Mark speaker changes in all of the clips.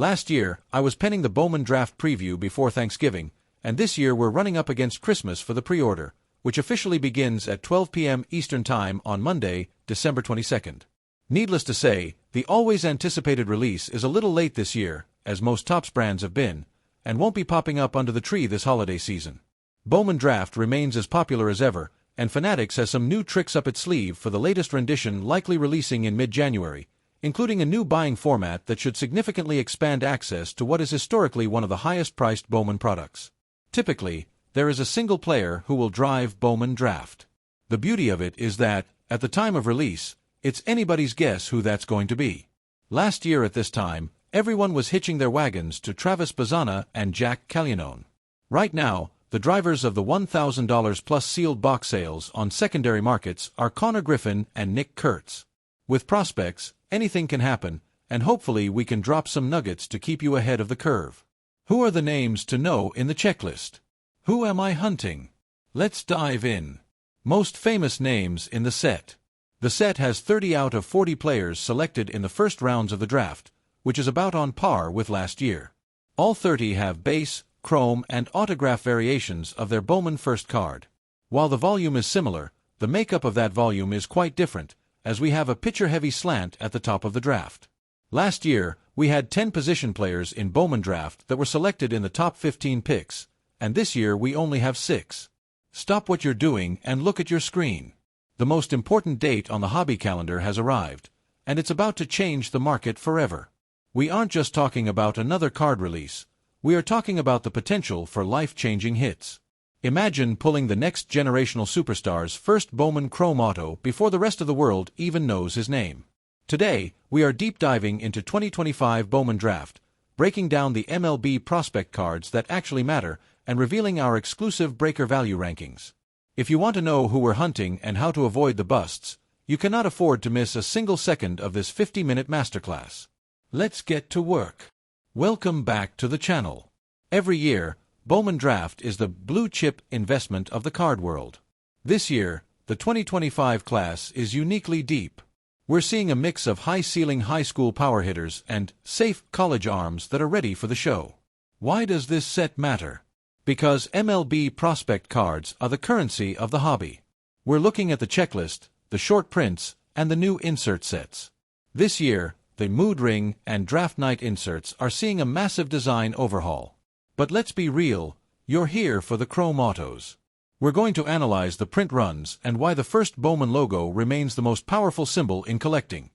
Speaker 1: Last year, I was penning the Bowman draft preview before Thanksgiving, and this year we're running up against Christmas for the pre-order, which officially begins at 12 p.m. Eastern Time on Monday, December 22nd. Needless to say, the always anticipated release is a little late this year, as most Topps brands have been, and won't be popping up under the tree this holiday season. Bowman Draft remains as popular as ever, and Fanatics has some new tricks up its sleeve for the latest rendition likely releasing in mid-January, including a new buying format that should significantly expand access to what is historically one of the highest-priced Bowman products. Typically, there is a single player who will drive Bowman Draft. The beauty of it is that, at the time of release, it's anybody's guess who that's going to be. Last year at this time, everyone was hitching their wagons to Travis Bazzana and Jack Caglianone. Right now, the drivers of the $1,000 plus sealed box sales on secondary markets are Connor Griffin and Nick Kurtz. With prospects, anything can happen, and hopefully we can drop some nuggets to keep you ahead of the curve. Who are the names to know in the checklist? Who am I hunting? Let's dive in. Most famous names in the set. The set has 30 out of 40 players selected in the first rounds of the draft, which is about on par with last year. All 30 have base, chrome, and autograph variations of their Bowman first card. While the volume is similar, the makeup of that volume is quite different, as we have a pitcher-heavy slant at the top of the draft. Last year, we had 10 position players in Bowman Draft that were selected in the top 15 picks, and this year we only have 6. Stop what you're doing and look at your screen. The most important date on the hobby calendar has arrived, and it's about to change the market forever. We aren't just talking about another card release, we are talking about the potential for life-changing hits. Imagine pulling the next generational superstar's first Bowman Chrome Auto before the rest of the world even knows his name. Today, we are deep diving into 2025 Bowman Draft, breaking down the MLB prospect cards that actually matter, and revealing our exclusive breaker value rankings. If you want to know who we're hunting and how to avoid the busts, you cannot afford to miss a single second of this 50-minute masterclass. Let's get to work. Welcome back to the channel. Every year, Bowman Draft is the blue-chip investment of the card world. This year, the 2025 class is uniquely deep. We're seeing a mix of high-ceiling high school power hitters and safe college arms that are ready for the show. Why does this set matter? Because MLB prospect cards are the currency of the hobby. We're looking at the checklist, the short prints, and the new insert sets. This year, the Mood Ring and Draft Night inserts are seeing a massive design overhaul. But let's be real, you're here for the Chrome Autos. We're going to analyze the print runs and why the first Bowman logo remains the most powerful symbol in collecting.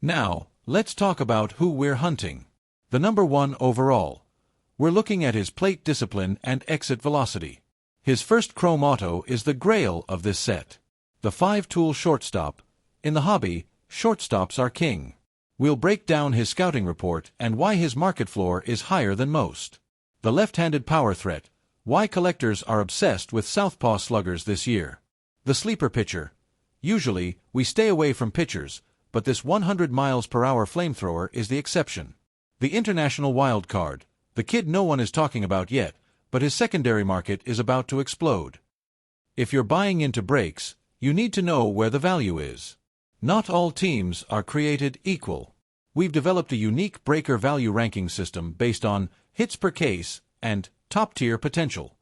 Speaker 1: Now, let's talk about who we're hunting. The number 1 overall. We're looking at his plate discipline and exit velocity. His first Chrome Auto is the grail of this set. The 5-tool shortstop. In the hobby, shortstops are king. We'll break down his scouting report and why his market floor is higher than most. The left-handed power threat. Why collectors are obsessed with southpaw sluggers this year. The sleeper pitcher. Usually, we stay away from pitchers, but this 100 miles per hour flamethrower is the exception. The international wild card. The kid no one is talking about yet, but his secondary market is about to explode. If you're buying into breaks, you need to know where the value is. Not all teams are created equal. We've developed a unique breaker value ranking system based on hits per case and top-tier potential.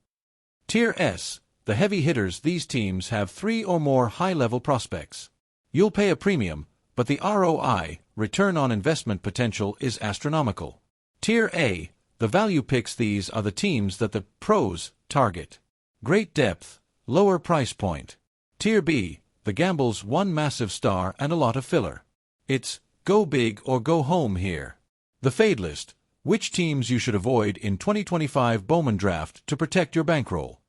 Speaker 1: Tier S, the heavy hitters. These teams have 3 or more high-level prospects. You'll pay a premium, but the ROI, return on investment potential, is astronomical. Tier A, the value picks. These are the teams that the pros target. Great depth, lower price point. Tier B, the gambles. One massive star and a lot of filler. It's go big or go home here. The fade list, which teams you should avoid in 2025 Bowman Draft to protect your bankroll.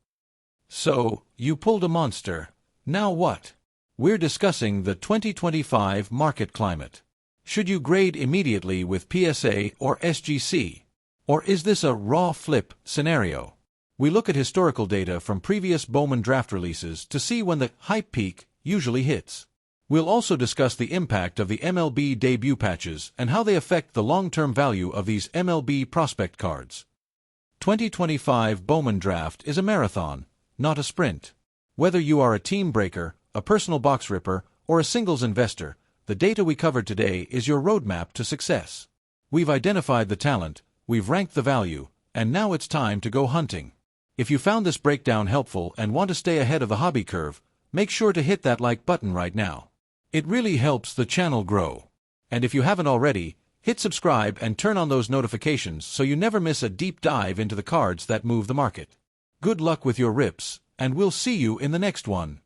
Speaker 1: So, you pulled a monster. Now what? We're discussing the 2025 market climate. Should you grade immediately with PSA or SGC? Or is this a raw flip scenario? We look at historical data from previous Bowman Draft releases to see when the hype peak usually hits. We'll also discuss the impact of the MLB debut patches and how they affect the long-term value of these MLB prospect cards. 2025 Bowman Draft is a marathon, not a sprint. Whether you are a team breaker, a personal box ripper, or a singles investor, the data we covered today is your roadmap to success. We've identified the talent, we've ranked the value, and now it's time to go hunting. If you found this breakdown helpful and want to stay ahead of the hobby curve, make sure to hit that like button right now. It really helps the channel grow. And if you haven't already, hit subscribe and turn on those notifications so you never miss a deep dive into the cards that move the market. Good luck with your rips, and we'll see you in the next one.